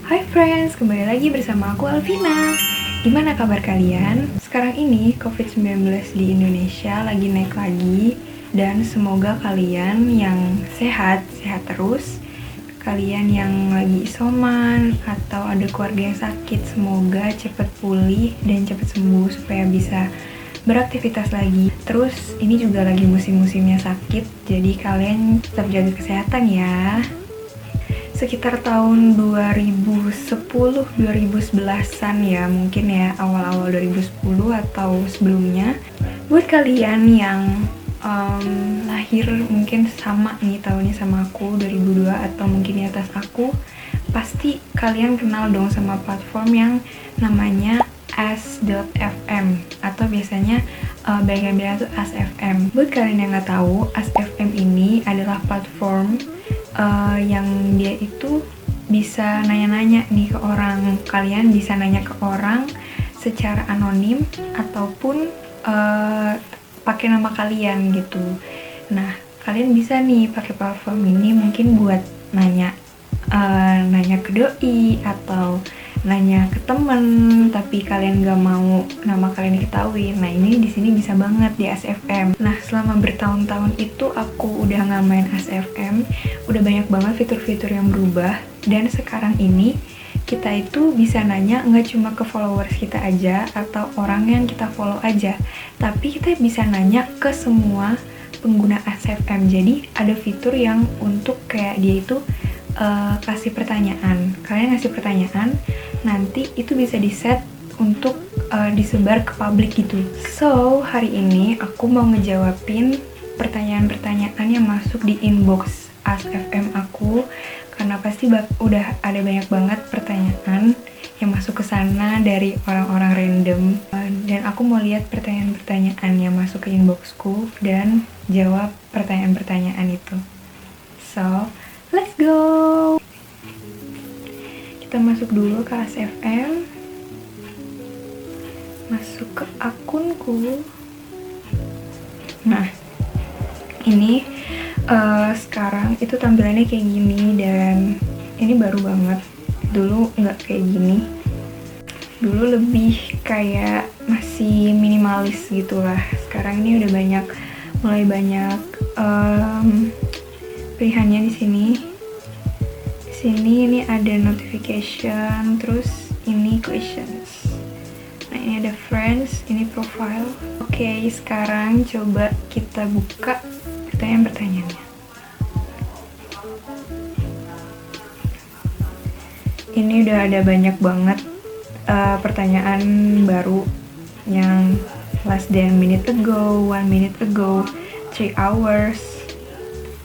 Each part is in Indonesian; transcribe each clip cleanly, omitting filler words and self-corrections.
Hai friends, kembali lagi bersama aku Alvina. Gimana kabar kalian? Sekarang ini COVID-19 di Indonesia lagi naik lagi. Dan semoga kalian yang sehat terus. Kalian yang lagi isoman atau ada keluarga yang sakit, semoga cepat pulih dan cepat sembuh supaya bisa beraktivitas lagi. Terus ini juga lagi musim-musimnya sakit, jadi kalian tetap jaga kesehatan ya. Sekitar tahun 2010-2011an ya, mungkin ya, awal-awal 2010 atau sebelumnya. Buat kalian yang lahir mungkin sama nih tahunnya sama aku, 2002 atau mungkin di atas aku, pasti kalian kenal dong sama platform yang namanya As.fm atau biasanya banyak yang bilang itu As.fm. Buat kalian yang nggak tahu, As.fm ini adalah platform yang dia itu bisa nanya-nanya nih ke orang. Kalian bisa nanya ke orang secara anonim ataupun pakai nama kalian gitu. Nah, kalian bisa nih pakai platform ini mungkin buat nanya ke doi atau nanya ke temen, tapi kalian gak mau nama kalian diketahui. Nah, ini di sini bisa banget di As.fm. Nah, selama bertahun-tahun itu aku udah nggak main As.fm, udah banyak banget fitur-fitur yang berubah. Dan sekarang ini kita itu bisa nanya nggak cuma ke followers kita aja atau orang yang kita follow aja, tapi kita bisa nanya ke semua pengguna As.fm. Jadi ada fitur yang untuk kayak dia itu kasih pertanyaan. Kalian ngasih pertanyaan, nanti itu bisa di-set untuk disebar ke publik gitu. So, hari ini aku mau ngejawabin pertanyaan-pertanyaan yang masuk di inbox As.fm aku, karena pasti udah ada banyak banget pertanyaan yang masuk ke sana dari orang-orang random. Dan aku mau lihat pertanyaan-pertanyaan yang masuk ke inboxku dan jawab pertanyaan-pertanyaan itu. So, let's go! Kita masuk dulu ke As.fm. Masuk ke akunku. Nah, ini sekarang itu tampilannya kayak gini, dan ini baru banget. Dulu nggak kayak gini. Dulu lebih kayak masih minimalis gitu lah. Sekarang ini udah mulai banyak pilihannya di sini. Di sini ini ada notification, terus ini questions. Nah, ini ada friends, ini profile. Oke, sekarang coba kita buka pertanyaan-pertanyaannya. Ini udah ada banyak banget pertanyaan baru yang less than a minute ago, 1 minute ago, 3 hours,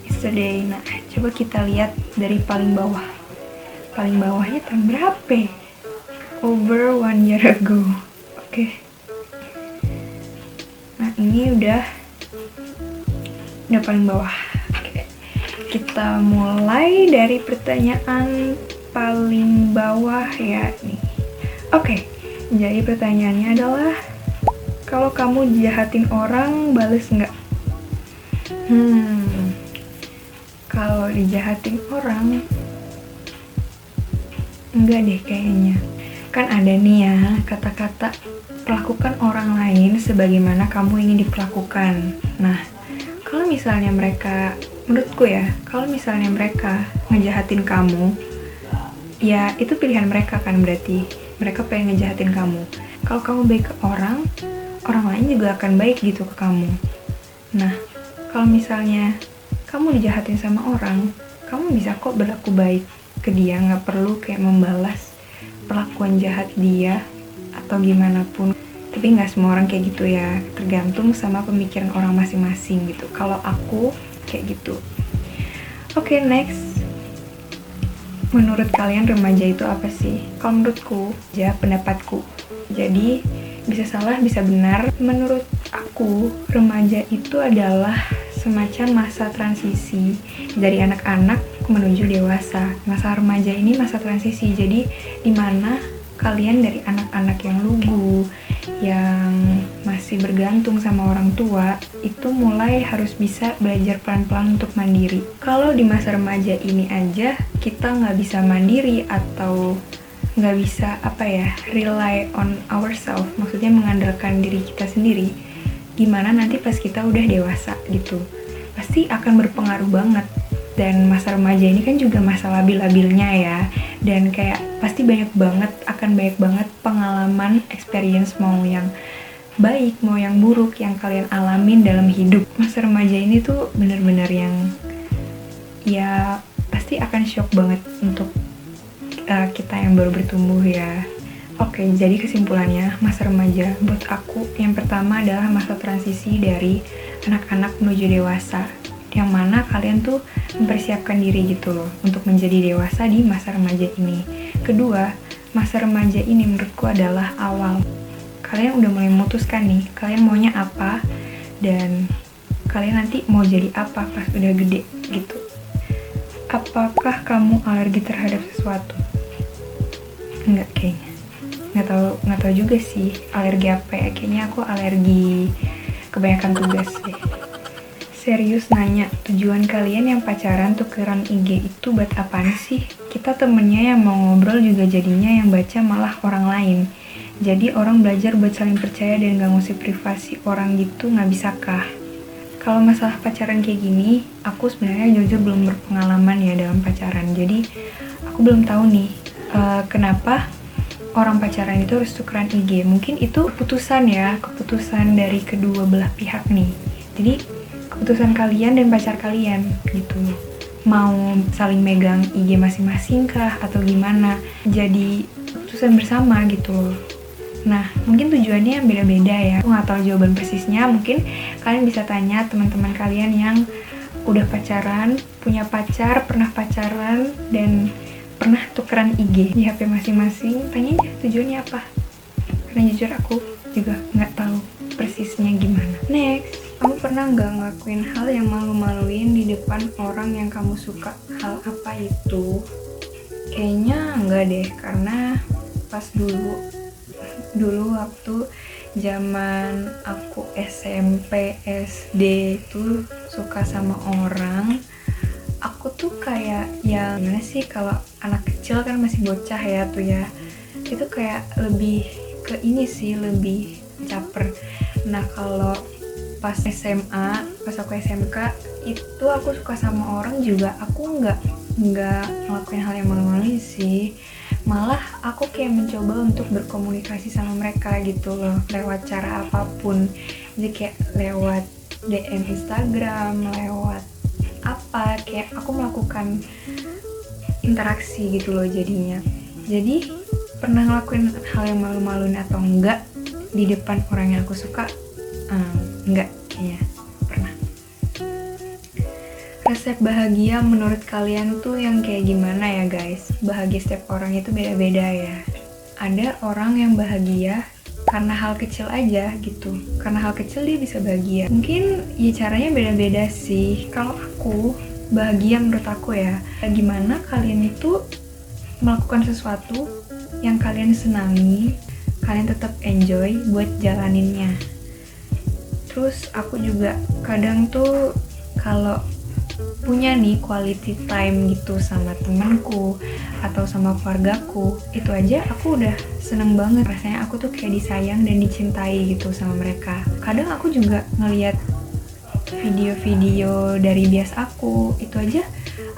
yesterday. Nah, coba kita lihat dari paling bawah. Paling bawahnya tahun berapa? Over 1 year ago. Oke. Nah, ini udah paling bawah. Oke. Kita mulai dari pertanyaan paling bawah ya nih. Oke. Jadi pertanyaannya adalah, kalau kamu jahatin orang, bales nggak? Kalau dijahatin orang, enggak deh kayaknya. Kan ada nih ya kata-kata, perlakukan orang lain sebagaimana kamu ingin diperlakukan. Nah, kalau misalnya mereka, menurutku ya, kalau misalnya mereka ngejahatin kamu, ya itu pilihan mereka kan, berarti mereka pengen ngejahatin kamu. Kalau kamu baik ke orang lain juga akan baik gitu ke kamu. Nah, kalau misalnya kamu dijahatin sama orang, kamu bisa kok berlaku baik ke dia, nggak perlu kayak membalas perlakuan jahat dia atau gimana pun. Tapi nggak semua orang kayak gitu ya, tergantung sama pemikiran orang masing-masing gitu. Kalau aku kayak gitu. Oke, next. Menurut kalian remaja itu apa sih? Kalau menurutku, ya pendapatku. Jadi bisa salah, bisa benar. Menurut aku, remaja itu adalah semacam masa transisi dari anak-anak menuju dewasa. Masa remaja ini masa transisi, jadi dimana kalian dari anak-anak yang lugu, yang masih bergantung sama orang tua, itu mulai harus bisa belajar pelan-pelan untuk mandiri. Kalau di masa remaja ini aja kita nggak bisa mandiri atau nggak bisa rely on ourselves, maksudnya mengandalkan diri kita sendiri, gimana nanti pas kita udah dewasa gitu, pasti akan berpengaruh banget. Dan masa remaja ini kan juga masa labil-labilnya ya, dan kayak pasti akan banyak banget pengalaman, experience, mau yang baik mau yang buruk yang kalian alamin dalam hidup. Masa remaja ini tuh bener-bener yang ya pasti akan shock banget untuk kita yang baru bertumbuh ya. Oke, jadi kesimpulannya, masa remaja buat aku yang pertama adalah masa transisi dari anak-anak menuju dewasa, yang mana kalian tuh mempersiapkan diri gitu loh untuk menjadi dewasa di masa remaja ini. Kedua, masa remaja ini menurutku adalah awal kalian udah mulai memutuskan nih kalian maunya apa dan kalian nanti mau jadi apa pas udah gede gitu. Apakah kamu alergi terhadap sesuatu? Enggak kayaknya. Nggak tahu juga sih alergi apa ya. Kayaknya aku alergi kebanyakan tugas deh. Serius nanya, tujuan kalian yang pacaran tukeran IG itu buat apaan sih? Kita temennya yang mau ngobrol juga jadinya yang baca malah orang lain. Jadi orang belajar buat saling percaya dan gak ngusip privasi orang gitu, gak bisakah? Kalau masalah pacaran kayak gini, aku sebenarnya jujur belum berpengalaman ya dalam pacaran. Jadi aku belum tahu nih kenapa orang pacaran itu harus tukeran IG. Mungkin itu keputusan dari kedua belah pihak nih. Jadi keputusan kalian dan pacar kalian gitu, mau saling megang IG masing-masing kah atau gimana, jadi keputusan bersama gitu loh. Nah mungkin tujuannya beda-beda ya, aku nggak tahu jawaban persisnya. Mungkin kalian bisa tanya teman-teman kalian yang udah pacaran, punya pacar, pernah pacaran dan pernah tukeran IG di HP masing-masing, tanya aja tujuannya apa, karena jujur aku juga nggak tahu persisnya gimana. Next, kamu pernah nggak ngelakuin hal yang malu-maluin di depan orang yang kamu suka? Hal apa itu? Kayaknya enggak deh, karena pas dulu waktu zaman aku SMP, SD itu suka sama orang, aku tuh kayak ya gimana sih, kalau anak kecil kan masih bocah ya tuh ya, itu kayak lebih ke ini sih, lebih caper. Nah kalau pas SMA, pas aku SMK itu aku suka sama orang juga, aku nggak ngelakuin hal yang malu-malu sih, malah aku kayak mencoba untuk berkomunikasi sama mereka gitu loh, lewat cara apapun. Jadi kayak lewat DM Instagram, lewat apa, kayak aku melakukan interaksi gitu loh jadinya. Jadi pernah ngelakuin hal yang malu-maluin atau enggak di depan orang yang aku suka? Enggak, kayaknya pernah. Resep bahagia menurut kalian tuh yang kayak gimana ya guys? Bahagia setiap orang itu beda-beda ya. Ada orang yang bahagia karena hal kecil aja gitu, karena hal kecil dia bisa bahagia. Mungkin ya caranya beda-beda sih. Kalau aku, bahagia menurut aku ya, gimana kalian itu melakukan sesuatu yang kalian senangi, kalian tetap enjoy buat jalaninnya. Terus aku juga kadang tuh kalau punya nih quality time gitu sama temanku atau sama keluargaku, itu aja aku udah seneng banget. Rasanya aku tuh kayak disayang dan dicintai gitu sama mereka. Kadang aku juga ngeliat video-video dari bias aku, itu aja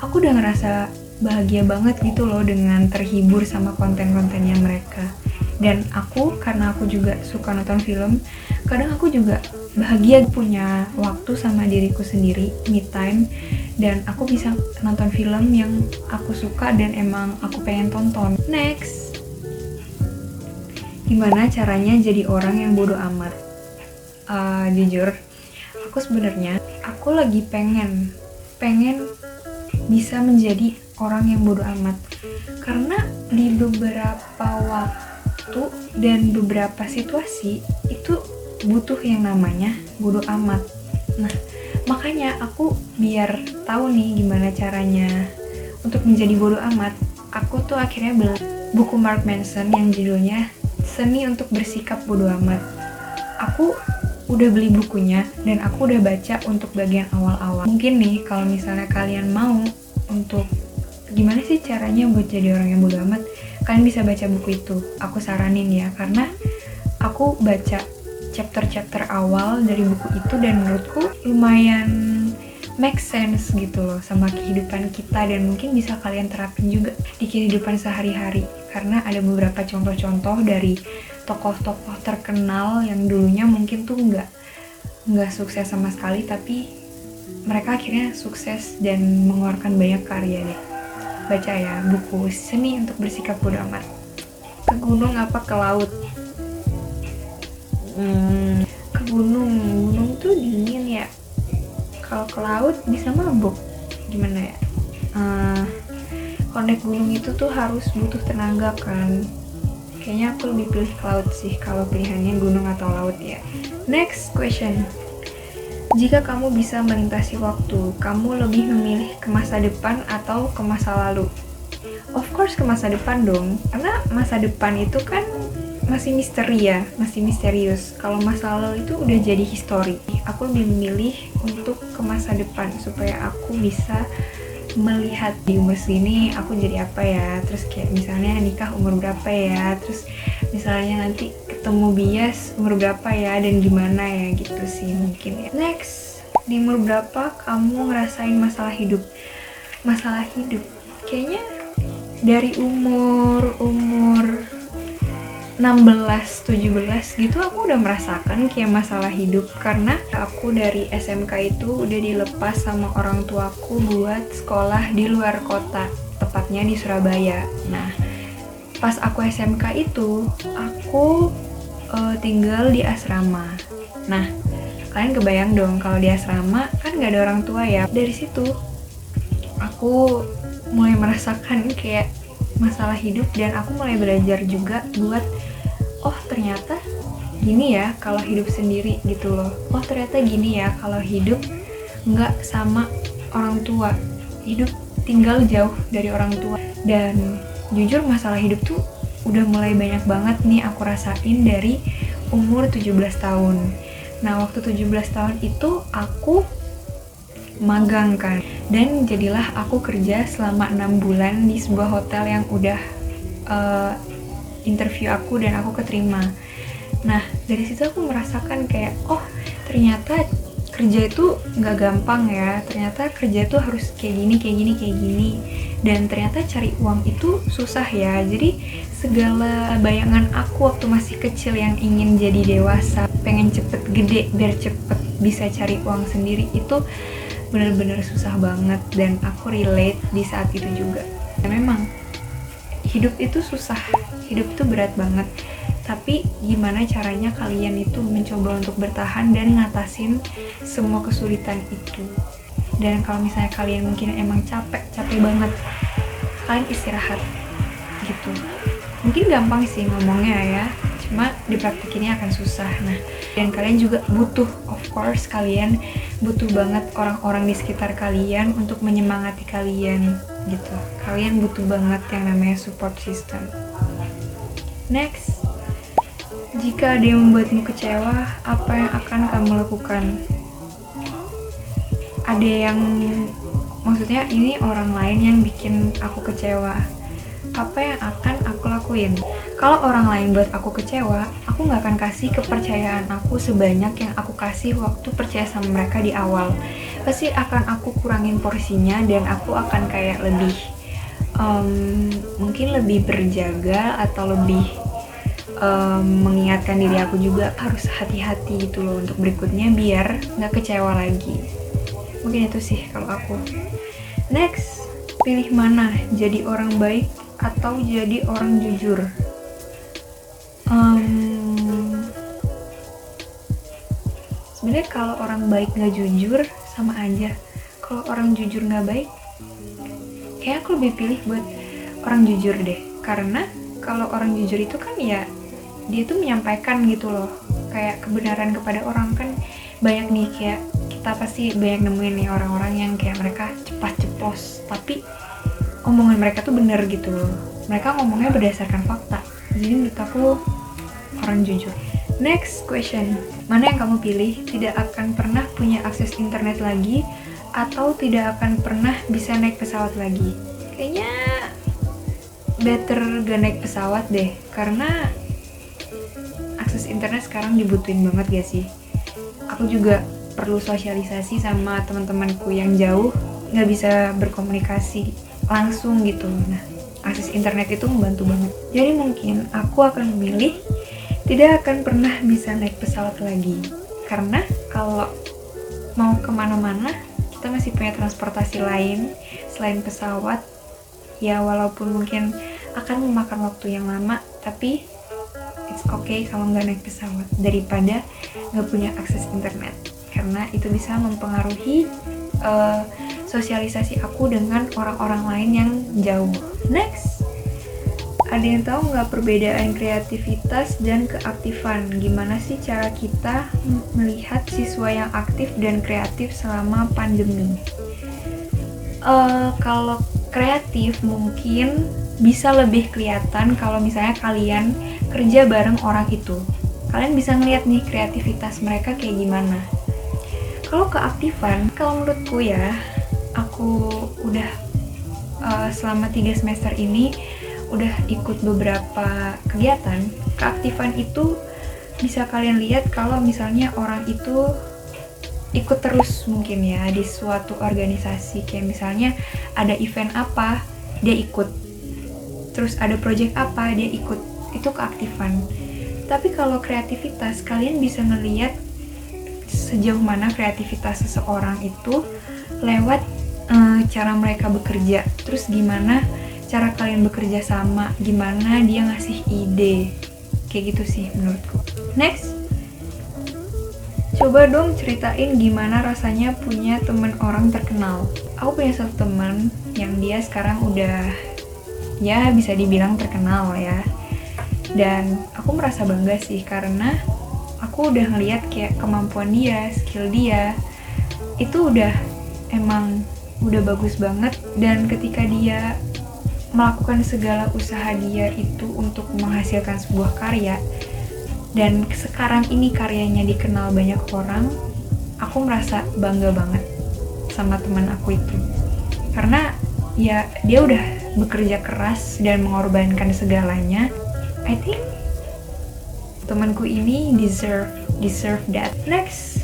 aku udah ngerasa bahagia banget gitu loh dengan terhibur sama konten-kontennya mereka. Dan aku, karena aku juga suka nonton film, kadang aku juga bahagia punya waktu sama diriku sendiri, me time, dan aku bisa nonton film yang aku suka dan emang aku pengen tonton. Next, gimana caranya jadi orang yang bodoh amat? Jujur, aku sebenarnya aku lagi pengen bisa menjadi orang yang bodoh amat, karena di beberapa waktu dan beberapa situasi itu butuh yang namanya bodoh amat. Nah, makanya aku biar tahu nih gimana caranya untuk menjadi bodoh amat, aku tuh akhirnya buku Mark Manson yang judulnya Seni untuk Bersikap Bodo Amat. Aku udah beli bukunya dan aku udah baca untuk bagian awal-awal. Mungkin nih kalau misalnya kalian mau untuk gimana sih caranya buat jadi orang yang bodo amat, kalian bisa baca buku itu. Aku saranin ya, karena aku baca chapter-chapter awal dari buku itu dan menurutku lumayan make sense gitu loh sama kehidupan kita, dan mungkin bisa kalian terapin juga di kehidupan sehari-hari, karena ada beberapa contoh-contoh dari tokoh-tokoh terkenal yang dulunya mungkin tuh nggak sukses sama sekali, tapi mereka akhirnya sukses dan mengeluarkan banyak karya deh. Baca ya buku Seni untuk Bersikap Bodo Amat. Ke gunung apa ke laut? Ke gunung tuh dingin ya. Kalau ke laut bisa mabuk. Gimana ya? Kalau naik gunung itu tuh harus butuh tenaga kan. Kayaknya aku lebih pilih ke laut sih kalau pilihannya gunung atau laut ya. Next question. Jika kamu bisa melintasi waktu, kamu lebih memilih ke masa depan atau ke masa lalu? Of course ke masa depan dong, karena masa depan itu kan masih misteri ya, masih misterius. Kalau masa lalu itu udah jadi histori. Aku lebih memilih untuk ke masa depan supaya aku bisa melihat di umur segini aku jadi apa ya, terus kayak misalnya nikah umur berapa ya, terus misalnya nanti ketemu bias umur berapa ya, dan gimana ya gitu sih mungkin ya. Next, di umur berapa kamu ngerasain masalah hidup? Masalah hidup kayaknya dari umur 16-17 gitu aku udah merasakan kayak masalah hidup, karena aku dari SMK itu udah dilepas sama orang tuaku buat sekolah di luar kota, tepatnya di Surabaya. Nah, pas aku SMK itu aku tinggal di asrama. Nah, kalian kebayang dong kalau di asrama kan gak ada orang tua ya. Dari situ aku mulai merasakan kayak masalah hidup, dan aku mulai belajar juga buat oh ternyata gini ya kalau hidup sendiri gitu loh. Oh ternyata gini ya kalau hidup nggak sama orang tua, hidup tinggal jauh dari orang tua. Dan jujur masalah hidup tuh udah mulai banyak banget nih aku rasain dari umur 17 tahun. Nah waktu 17 tahun itu aku magang kan, dan jadilah aku kerja selama 6 bulan di sebuah hotel yang udah interview aku dan aku keterima. Nah dari situ aku merasakan kayak oh ternyata kerja itu nggak gampang ya, ternyata kerja itu harus kayak gini, dan ternyata cari uang itu susah ya. Jadi segala bayangan aku waktu masih kecil yang ingin jadi dewasa, pengen cepet gede biar cepet bisa cari uang sendiri, itu bener-bener susah banget, dan aku relate di saat itu juga. Ya, memang hidup itu susah, hidup itu berat banget, tapi gimana caranya kalian itu mencoba untuk bertahan dan ngatasin semua kesulitan itu. Dan kalau misalnya kalian mungkin emang capek banget, kalian istirahat gitu. Mungkin gampang sih ngomongnya ya, cuma dipraktikinnya akan susah. Nah, dan kalian juga butuh, of course kalian butuh banget orang-orang di sekitar kalian untuk menyemangati kalian gitu. Kalian butuh banget yang namanya support system. Next, jika ada yang membuatmu kecewa, apa yang akan kamu lakukan? Ada yang, maksudnya ini orang lain yang bikin aku kecewa, apa yang akan aku lakuin? Kalau orang lain buat aku kecewa, aku gak akan kasih kepercayaan aku sebanyak yang aku kasih waktu percaya sama mereka di awal. Pasti akan aku kurangin porsinya, dan aku akan kayak lebih mungkin lebih berjaga atau lebih mengingatkan diri aku juga harus hati-hati gitu loh untuk berikutnya biar gak kecewa lagi. Mungkin itu sih kalau aku. Next, pilih mana, jadi orang baik atau jadi orang jujur? Sebenarnya kalau orang baik nggak jujur sama aja. Kalau orang jujur nggak baik, kayak aku lebih pilih buat orang jujur deh. Karena kalau orang jujur itu kan ya dia tuh menyampaikan gitu loh, kayak kebenaran kepada orang. Kan banyak nih, kayak kita pasti banyak nemuin nih orang-orang yang kayak mereka cepat ceplos, tapi omongan mereka tuh bener gitu loh. mereka ngomongnya berdasarkan fakta. Jadi menurut aku orang jujur. Next question, mana yang kamu pilih? Tidak akan pernah punya akses internet lagi atau tidak akan pernah bisa naik pesawat lagi? Kayaknya better gak naik pesawat deh, karena akses internet sekarang dibutuhin banget gak sih? Aku juga perlu sosialisasi sama teman-temanku yang jauh, nggak bisa berkomunikasi langsung gitu. Nah, akses internet itu membantu banget. Jadi mungkin aku akan memilih tidak akan pernah bisa naik pesawat lagi, karena kalau mau kemana-mana kita masih punya transportasi lain selain pesawat. Ya walaupun mungkin akan memakan waktu yang lama, tapi it's okay kalau nggak naik pesawat daripada nggak punya akses internet, karena itu bisa mempengaruhi sosialisasi aku dengan orang-orang lain yang jauh. Next, ada yang tahu nggak perbedaan kreativitas dan keaktifan? Gimana sih cara kita melihat siswa yang aktif dan kreatif selama pandemi? Kalau kreatif mungkin bisa lebih kelihatan kalau misalnya kalian kerja bareng orang itu. Kalian bisa ngeliat nih kreativitas mereka kayak gimana. Kalau keaktifan, kalau menurutku ya, aku udah selama 3 semester ini udah ikut beberapa kegiatan. Keaktifan itu bisa kalian lihat kalau misalnya orang itu ikut terus mungkin ya di suatu organisasi, kayak misalnya ada event apa dia ikut, terus ada project apa dia ikut, itu keaktifan. Tapi kalau kreativitas, kalian bisa ngelihat sejauh mana kreativitas seseorang itu lewat cara mereka bekerja, terus gimana cara kalian bekerja sama, gimana dia ngasih ide, kayak gitu sih menurutku. Next, coba dong ceritain gimana rasanya punya teman orang terkenal. Aku punya satu teman yang dia sekarang udah ya bisa dibilang terkenal ya, dan aku merasa bangga sih karena aku udah ngeliat kayak kemampuan dia, skill dia itu emang udah bagus banget. Dan ketika dia melakukan segala usaha dia itu untuk menghasilkan sebuah karya, dan sekarang ini karyanya dikenal banyak orang, aku merasa bangga banget sama teman aku itu. Karena ya dia udah bekerja keras dan mengorbankan segalanya. I think temanku ini deserve that. Next,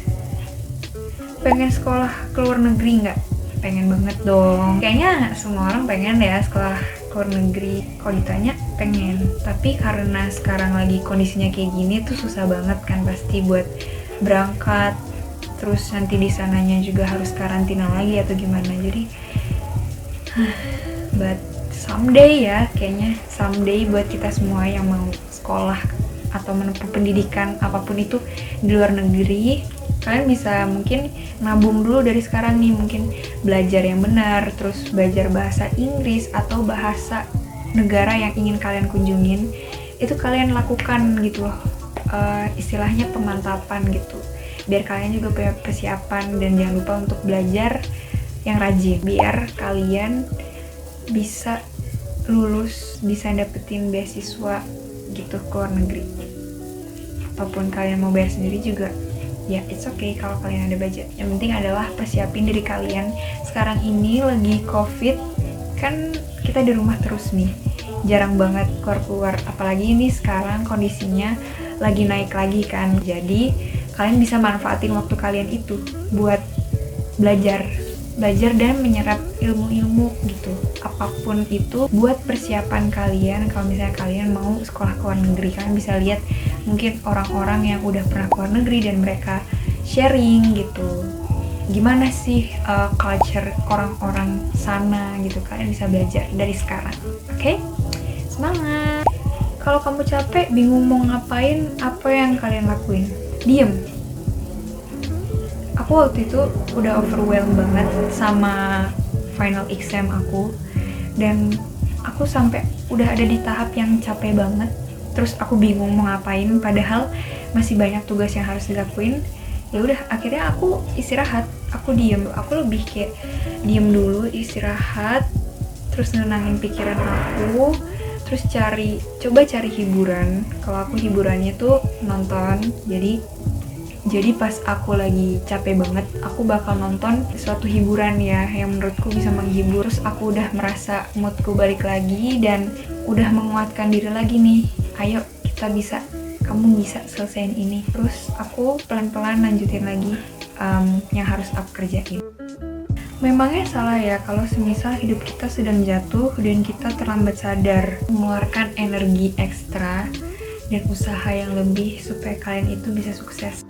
pengen sekolah ke luar negeri nggak? Pengen banget dong. Kayaknya semua orang pengen ya sekolah ke luar negeri. Kalau ditanya pengen, tapi karena sekarang lagi kondisinya kayak gini tuh susah banget kan pasti buat berangkat. Terus nanti di sananya juga harus karantina lagi atau gimana. Jadi but someday ya, kayaknya someday buat kita semua yang mau sekolah atau menempuh pendidikan apapun itu di luar negeri, kalian bisa mungkin nabung dulu dari sekarang nih, mungkin belajar yang benar, terus belajar bahasa Inggris atau bahasa negara yang ingin kalian kunjungin, itu kalian lakukan gitu loh, istilahnya pemantapan gitu, biar kalian juga punya persiapan. Dan jangan lupa untuk belajar yang rajin, biar kalian bisa lulus, bisa dapetin beasiswa gitu ke luar negeri. Ataupun kalian mau bayar sendiri juga ya it's okay kalau kalian ada budget. Yang penting adalah persiapin diri kalian. Sekarang ini lagi covid kan, kita di rumah terus nih, jarang banget keluar-keluar, apalagi ini sekarang kondisinya lagi naik lagi kan. Jadi kalian bisa manfaatin waktu kalian itu buat belajar dan menyerap ilmu-ilmu gitu, apapun itu buat persiapan kalian. Kalau misalnya kalian mau sekolah ke luar negeri, kalian bisa lihat mungkin orang-orang yang udah pernah ke luar negeri dan mereka sharing gitu, gimana sih culture orang-orang sana gitu. Kalian bisa belajar dari sekarang. Oke? Semangat. Kalau kamu capek, bingung mau ngapain, apa yang kalian lakuin? Diem. Aku waktu itu udah overwhelmed banget sama final exam aku, dan aku sampai udah ada di tahap yang capek banget. Terus aku bingung mau ngapain, padahal masih banyak tugas yang harus dilakuin. Ya udah, akhirnya aku istirahat, aku diem, aku lebih kayak diem dulu, istirahat, terus nenangin pikiran aku, Terus coba cari hiburan. Kalau aku hiburannya tuh nonton. Jadi pas aku lagi capek banget, aku bakal nonton suatu hiburan ya yang menurutku bisa menghibur. Terus aku udah merasa moodku balik lagi dan udah menguatkan diri lagi nih. Ayo kita bisa, kamu bisa selesaiin ini. Terus aku pelan-pelan lanjutin lagi yang harus aku kerjain. Memangnya salah ya kalau semisal hidup kita sedang jatuh dan kita terlambat sadar mengeluarkan energi ekstra dan usaha yang lebih supaya kalian itu bisa sukses.